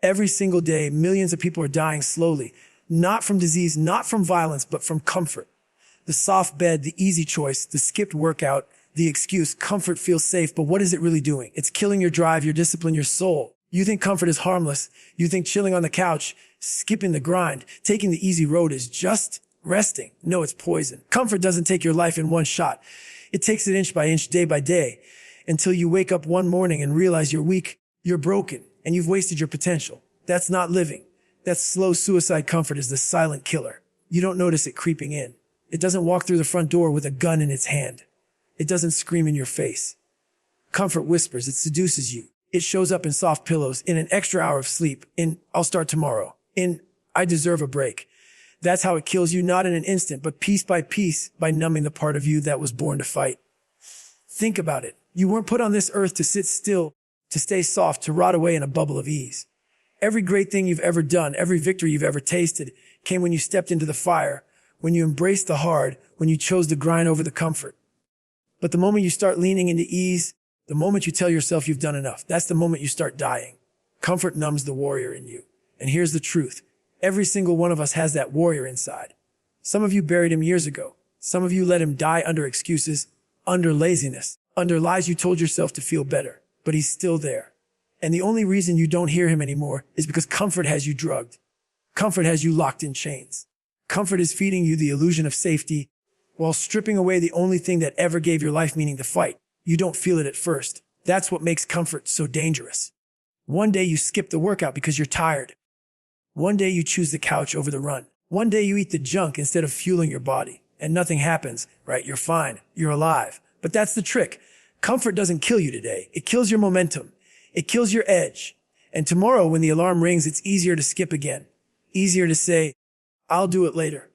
Every single day, millions of people are dying slowly, not from disease, not from violence, but from comfort. The soft bed, the easy choice, the skipped workout, the excuse, comfort feels safe, but what is it really doing? It's killing your drive, your discipline, your soul. You think comfort is harmless. You think chilling on the couch, skipping the grind, taking the easy road is just resting. No, it's poison. Comfort doesn't take your life in one shot. It takes it inch by inch, day by day, until you wake up one morning and realize you're weak, you're broken, and you've wasted your potential. That's not living. That slow suicide. Comfort is the silent killer. You don't notice it creeping in. It doesn't walk through the front door with a gun in its hand. It doesn't scream in your face. Comfort whispers. It seduces you. It shows up in soft pillows, in an extra hour of sleep, in "I'll start tomorrow," in "I deserve a break." That's how it kills you, not in an instant, but piece by piece, by numbing the part of you that was born to fight. Think about it. You weren't put on this earth to sit still, to stay soft, to rot away in a bubble of ease. Every great thing you've ever done, every victory you've ever tasted, came when you stepped into the fire, when you embraced the hard, when you chose the grind over the comfort. But the moment you start leaning into ease, the moment you tell yourself you've done enough, that's the moment you start dying. Comfort numbs the warrior in you. And here's the truth. Every single one of us has that warrior inside. Some of you buried him years ago. Some of you let him die under excuses, under laziness, under lies you told yourself to feel better. But he's still there. And the only reason you don't hear him anymore is because comfort has you drugged. Comfort has you locked in chains. Comfort is feeding you the illusion of safety while stripping away the only thing that ever gave your life meaning, to fight. You don't feel it at first. That's what makes comfort so dangerous. One day you skip the workout because you're tired. One day you choose the couch over the run. One day you eat the junk instead of fueling your body. And nothing happens, right? You're fine. You're alive. But that's the trick. Comfort doesn't kill you today. It kills your momentum. It kills your edge. And tomorrow when the alarm rings, it's easier to skip again. Easier to say, "I'll do it later."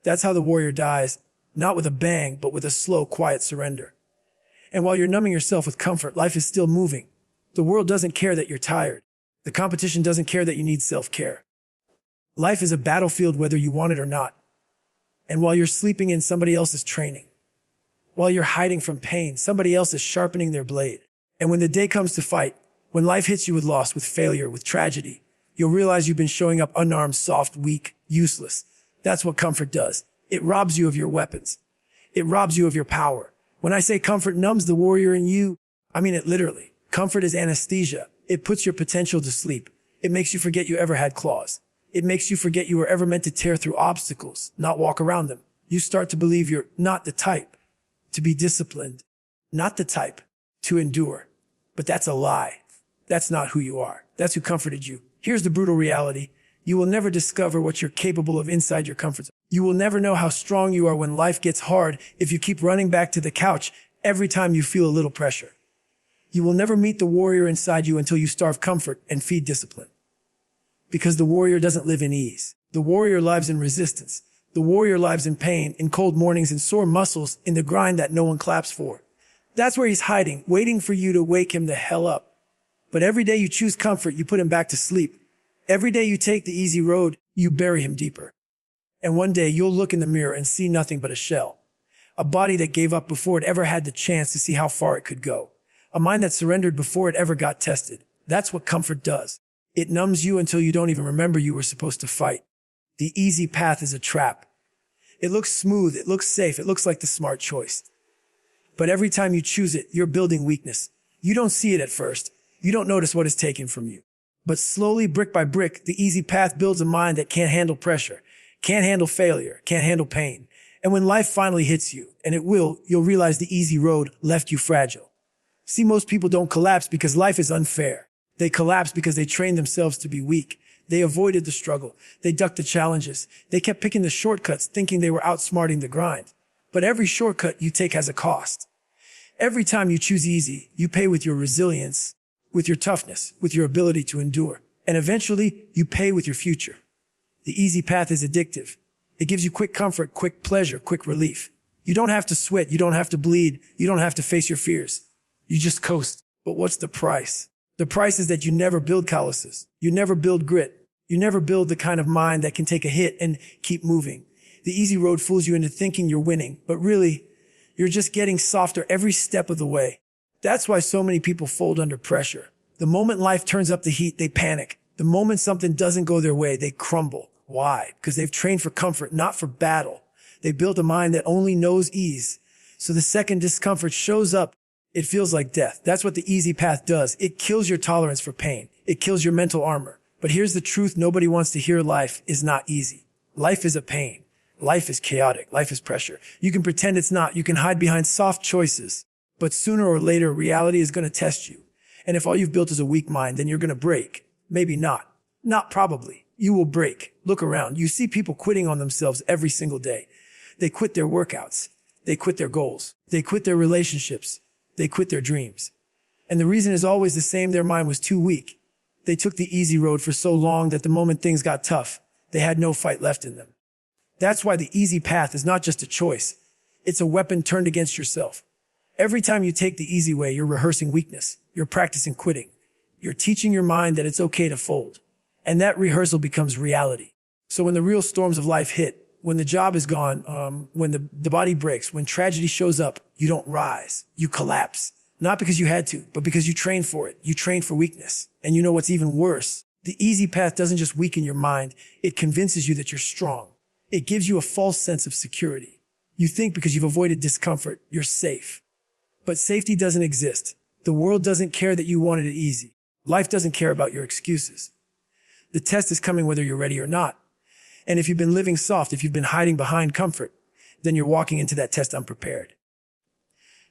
That's how the warrior dies. Not with a bang, but with a slow, quiet surrender. And while you're numbing yourself with comfort, life is still moving. The world doesn't care that you're tired. The competition doesn't care that you need self-care. Life is a battlefield whether you want it or not. And while you're sleeping in, somebody else is training. While you're hiding from pain, somebody else is sharpening their blade. And when the day comes to fight, when life hits you with loss, with failure, with tragedy, you'll realize you've been showing up unarmed, soft, weak, useless. That's what comfort does. It robs you of your weapons. It robs you of your power. When I say comfort numbs the warrior in you, I mean it literally. Comfort is anesthesia. It puts your potential to sleep. It makes you forget you ever had claws. It makes you forget you were ever meant to tear through obstacles, not walk around them. You start to believe you're not the type to be disciplined, not the type to endure. But that's a lie. That's not who you are. That's who comforted you. Here's the brutal reality. You will never discover what you're capable of inside your comfort zone. You will never know how strong you are when life gets hard if you keep running back to the couch every time you feel a little pressure. You will never meet the warrior inside you until you starve comfort and feed discipline. Because the warrior doesn't live in ease. The warrior lives in resistance. The warrior lives in pain, in cold mornings, in sore muscles, in the grind that no one claps for. That's where he's hiding, waiting for you to wake him the hell up. But every day you choose comfort, you put him back to sleep. Every day you take the easy road, you bury him deeper. And one day you'll look in the mirror and see nothing but a shell. A body that gave up before it ever had the chance to see how far it could go. A mind that surrendered before it ever got tested. That's what comfort does. It numbs you until you don't even remember you were supposed to fight. The easy path is a trap. It looks smooth, it looks safe, it looks like the smart choice. But every time you choose it, you're building weakness. You don't see it at first. You don't notice what is taken from you. But slowly, brick by brick, the easy path builds a mind that can't handle pressure, can't handle failure, can't handle pain. And when life finally hits you, and it will, you'll realize the easy road left you fragile. See, most people don't collapse because life is unfair. They collapse because they trained themselves to be weak. They avoided the struggle. They ducked the challenges. They kept picking the shortcuts, thinking they were outsmarting the grind. But every shortcut you take has a cost. Every time you choose easy, you pay with your resilience, with your toughness, with your ability to endure. And eventually, you pay with your future. The easy path is addictive. It gives you quick comfort, quick pleasure, quick relief. You don't have to sweat. You don't have to bleed. You don't have to face your fears. You just coast. But what's the price? The price is that you never build calluses. You never build grit. You never build the kind of mind that can take a hit and keep moving. The easy road fools you into thinking you're winning, but really, you're just getting softer every step of the way. That's why so many people fold under pressure. The moment life turns up the heat, they panic. The The moment something doesn't go their way, they crumble. Why? Because they've trained for comfort, not for battle. They built a mind that only knows ease. So the second discomfort shows up, it feels like death. That's what the easy path does. It kills your tolerance for pain. It kills your mental armor. But here's the truth nobody wants to hear. Life is not easy. Life is a pain. Life is chaotic. Life is pressure. You can pretend it's not. You can hide behind soft choices. But sooner or later, reality is going to test you. And if all you've built is a weak mind, then you're going to break. Maybe not. Not probably. You will break. Look around. You see people quitting on themselves every single day. They quit their workouts. They quit their goals. They quit their relationships. They quit their dreams. And the reason is always the same. Their mind was too weak. They took the easy road for so long that the moment things got tough, they had no fight left in them. That's why the easy path is not just a choice. It's a weapon turned against yourself. Every time you take the easy way, you're rehearsing weakness. You're practicing quitting. You're teaching your mind that it's okay to fold. And that rehearsal becomes reality. So when the real storms of life hit, when the job is gone, when the body breaks, when tragedy shows up, you don't rise. You collapse. Not because you had to, but because you trained for it. You trained for weakness. And you know what's even worse? The easy path doesn't just weaken your mind. It convinces you that you're strong. It gives you a false sense of security. You think because you've avoided discomfort, you're safe. But safety doesn't exist. The world doesn't care that you wanted it easy. Life doesn't care about your excuses. The test is coming whether you're ready or not. And if you've been living soft, if you've been hiding behind comfort, then you're walking into that test unprepared.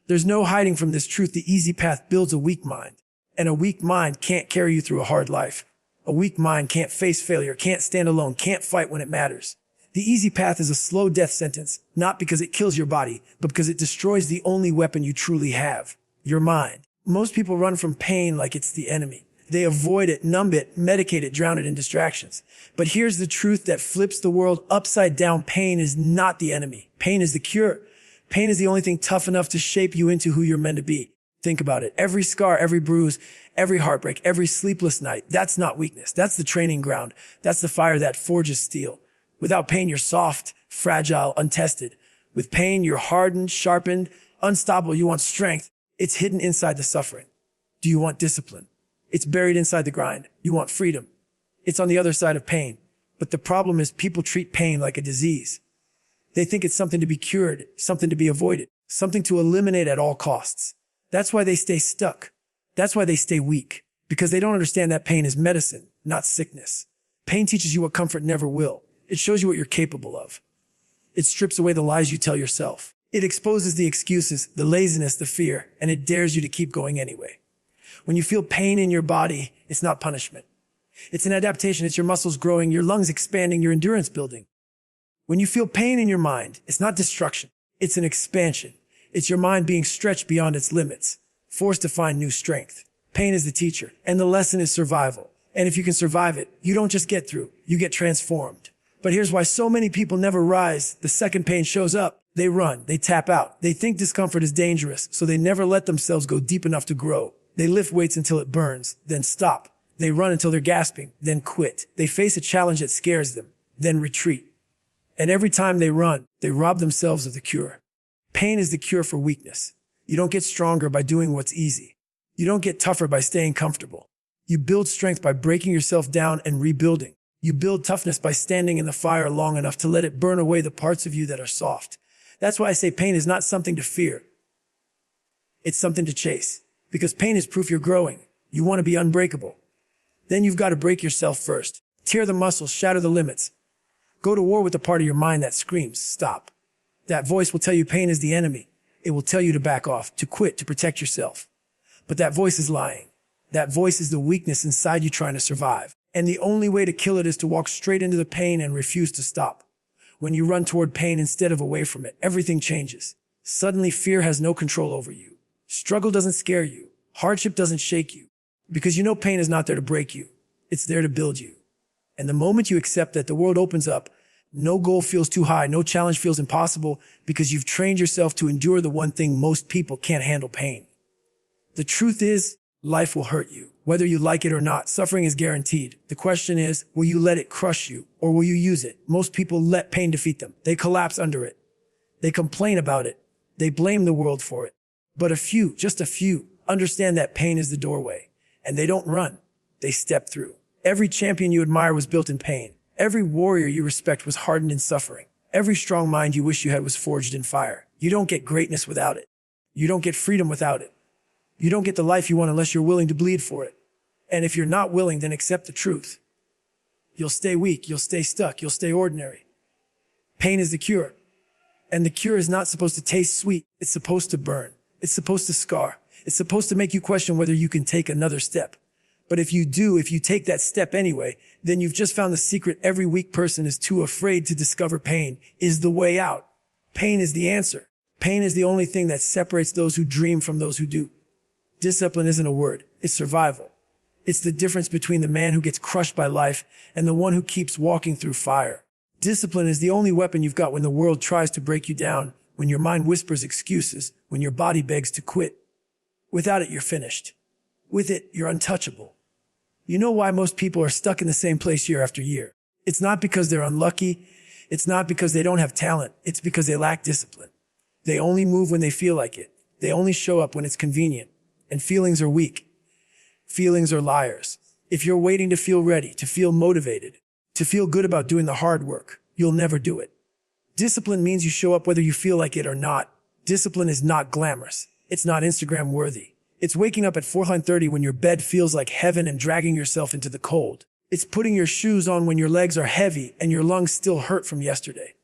There's no hiding from this truth. The easy path builds a weak mind. And a weak mind can't carry you through a hard life. A weak mind can't face failure, can't stand alone, can't fight when it matters. The easy path is a slow death sentence, not because it kills your body, but because it destroys the only weapon you truly have, your mind. Most people run from pain like it's the enemy. They avoid it, numb it, medicate it, drown it in distractions. But here's the truth that flips the world upside down. Pain is not the enemy. Pain is the cure. Pain is the only thing tough enough to shape you into who you're meant to be. Think about it. Every scar, every bruise, every heartbreak, every sleepless night, that's not weakness. That's the training ground. That's the fire that forges steel. Without pain, you're soft, fragile, untested. With pain, you're hardened, sharpened, unstoppable. You want strength. It's hidden inside the suffering. Do you want discipline? It's buried inside the grind. You want freedom. It's on the other side of pain. But the problem is people treat pain like a disease. They think it's something to be cured, something to be avoided, something to eliminate at all costs. That's why they stay stuck. That's why they stay weak. Because they don't understand that pain is medicine, not sickness. Pain teaches you what comfort never will. It shows you what you're capable of. It strips away the lies you tell yourself. It exposes the excuses, the laziness, the fear, and it dares you to keep going anyway. When you feel pain in your body, it's not punishment. It's an adaptation. It's your muscles growing, your lungs expanding, your endurance building. When you feel pain in your mind, it's not destruction. It's an expansion. It's your mind being stretched beyond its limits, forced to find new strength. Pain is the teacher, and the lesson is survival. And if you can survive it, you don't just get through, you get transformed. But here's why so many people never rise. The second pain shows up, they run, they tap out. They think discomfort is dangerous, so they never let themselves go deep enough to grow. They lift weights until it burns, then stop. They run until they're gasping, then quit. They face a challenge that scares them, then retreat. And every time they run, they rob themselves of the cure. Pain is the cure for weakness. You don't get stronger by doing what's easy. You don't get tougher by staying comfortable. You build strength by breaking yourself down and rebuilding. You build toughness by standing in the fire long enough to let it burn away the parts of you that are soft. That's why I say pain is not something to fear. It's something to chase. Because pain is proof you're growing. You want to be unbreakable. Then you've got to break yourself first. Tear the muscles, shatter the limits. Go to war with the part of your mind that screams, stop. That voice will tell you pain is the enemy. It will tell you to back off, to quit, to protect yourself. But that voice is lying. That voice is the weakness inside you trying to survive. And the only way to kill it is to walk straight into the pain and refuse to stop. When you run toward pain instead of away from it, everything changes. Suddenly fear has no control over you. Struggle doesn't scare you. Hardship doesn't shake you. Because you know pain is not there to break you. It's there to build you. And the moment you accept that, the world opens up. No goal feels too high. No challenge feels impossible because you've trained yourself to endure the one thing most people can't handle: pain. The truth is, life will hurt you. Whether you like it or not, suffering is guaranteed. The question is, will you let it crush you or will you use it? Most people let pain defeat them. They collapse under it. They complain about it. They blame the world for it. But a few, just a few, understand that pain is the doorway. And they don't run. They step through. Every champion you admire was built in pain. Every warrior you respect was hardened in suffering. Every strong mind you wish you had was forged in fire. You don't get greatness without it. You don't get freedom without it. You don't get the life you want unless you're willing to bleed for it. And if you're not willing, then accept the truth. You'll stay weak, you'll stay stuck, you'll stay ordinary. Pain is the cure. And the cure is not supposed to taste sweet. It's supposed to burn. It's supposed to scar. It's supposed to make you question whether you can take another step. But if you take that step anyway, then you've just found the secret every weak person is too afraid to discover. Pain is the way out. Pain is the answer. Pain is the only thing that separates those who dream from those who do. Discipline isn't a word. It's survival. It's the difference between the man who gets crushed by life and the one who keeps walking through fire. Discipline is the only weapon you've got when the world tries to break you down, when your mind whispers excuses, when your body begs to quit. Without it, you're finished. With it, you're untouchable. You know why most people are stuck in the same place year after year? It's not because they're unlucky. It's not because they don't have talent. It's because they lack discipline. They only move when they feel like it. They only show up when it's convenient. And feelings are weak. Feelings are liars. If you're waiting to feel ready, to feel motivated, to feel good about doing the hard work, you'll never do it. Discipline means you show up whether you feel like it or not. Discipline is not glamorous. It's not Instagram worthy. It's waking up at 4:30 when your bed feels like heaven and dragging yourself into the cold. It's putting your shoes on when your legs are heavy and your lungs still hurt from yesterday.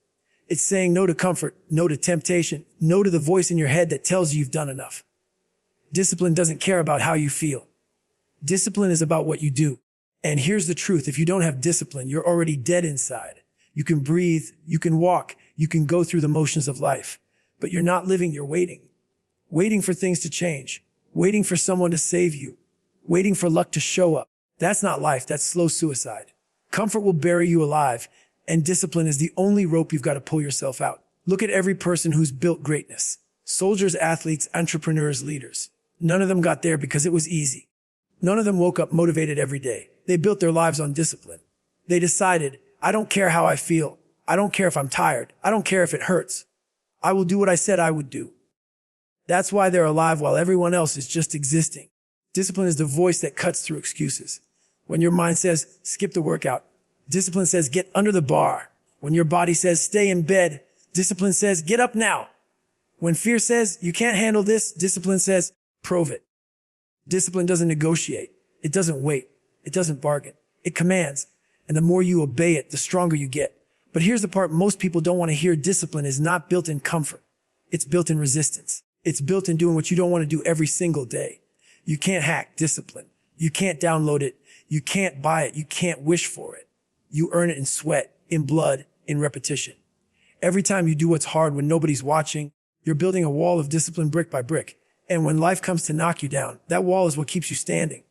It's saying no to comfort, no to temptation, no to the voice in your head that tells you you've done enough. Discipline doesn't care about how you feel. Discipline is about what you do. And here's the truth. If you don't have discipline, you're already dead inside. You can breathe, you can walk, you can go through the motions of life. But you're not living, you're waiting. Waiting for things to change. Waiting for someone to save you. Waiting for luck to show up. That's not life, that's slow suicide. Comfort will bury you alive, and discipline is the only rope you've got to pull yourself out. Look at every person who's built greatness. Soldiers, athletes, entrepreneurs, leaders. None of them got there because it was easy. None of them woke up motivated every day. They built their lives on discipline. They decided, I don't care how I feel. I don't care if I'm tired. I don't care if it hurts. I will do what I said I would do. That's why they're alive while everyone else is just existing. Discipline is the voice that cuts through excuses. When your mind says, skip the workout, discipline says, get under the bar. When your body says, stay in bed, discipline says, get up now. When fear says, you can't handle this, discipline says, prove it. Discipline doesn't negotiate. It doesn't wait. It doesn't bargain. It commands. And the more you obey it, the stronger you get. But here's the part most people don't want to hear. Discipline is not built in comfort. It's built in resistance. It's built in doing what you don't want to do every single day. You can't hack discipline. You can't download it. You can't buy it. You can't wish for it. You earn it in sweat, in blood, in repetition. Every time you do what's hard when nobody's watching, you're building a wall of discipline brick by brick. And when life comes to knock you down, that wall is what keeps you standing.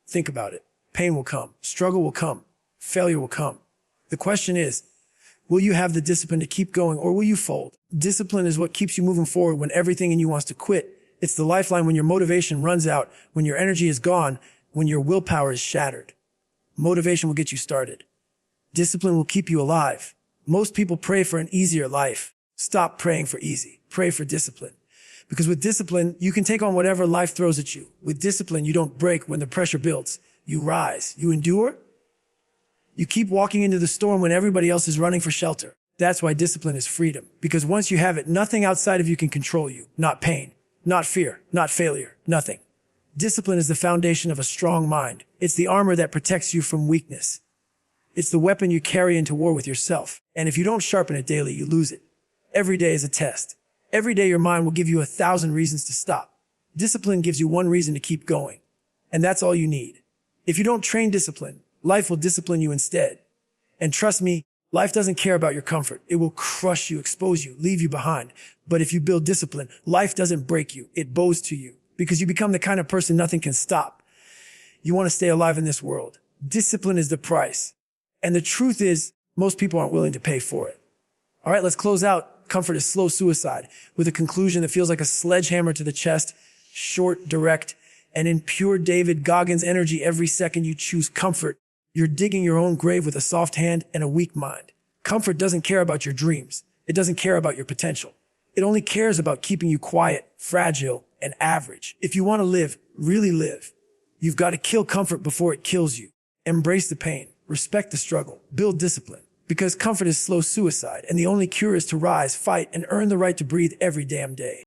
Think about it. Pain will come. Struggle will come. Failure will come. The question is, will you have the discipline to keep going, or will you fold? Discipline is what keeps you moving forward when everything in you wants to quit. It's the lifeline when your motivation runs out, when your energy is gone, when your willpower is shattered. Motivation will get you started. Discipline will keep you alive. Most people pray for an easier life. Stop praying for easy. Pray for discipline. Because with discipline, you can take on whatever life throws at you. With discipline, you don't break when the pressure builds. You rise. You endure. You keep walking into the storm when everybody else is running for shelter. That's why discipline is freedom. Because once you have it, nothing outside of you can control you. Not pain, not fear, not failure, nothing. Discipline is the foundation of a strong mind. It's the armor that protects you from weakness. It's the weapon you carry into war with yourself. And if you don't sharpen it daily, you lose it. Every day is a test. Every day your mind will give you 1,000 reasons to stop. Discipline gives you one reason to keep going. And that's all you need. If you don't train discipline, life will discipline you instead. And trust me, life doesn't care about your comfort. It will crush you, expose you, leave you behind. But if you build discipline, life doesn't break you. It bows to you because you become the kind of person nothing can stop. You want to stay alive in this world. Discipline is the price. And the truth is, most people aren't willing to pay for it. All right, let's close out. Comfort is slow suicide with a conclusion that feels like a sledgehammer to the chest, short, direct, and in pure David Goggins energy. Every second you choose comfort, you're digging your own grave with a soft hand and a weak mind. Comfort doesn't care about your dreams. It doesn't care about your potential. It only cares about keeping you quiet, fragile, and average. If you want to live, really live, you've got to kill comfort before it kills you. Embrace the pain, respect the struggle, build discipline. Because comfort is slow suicide, and the only cure is to rise, fight, and earn the right to breathe every damn day.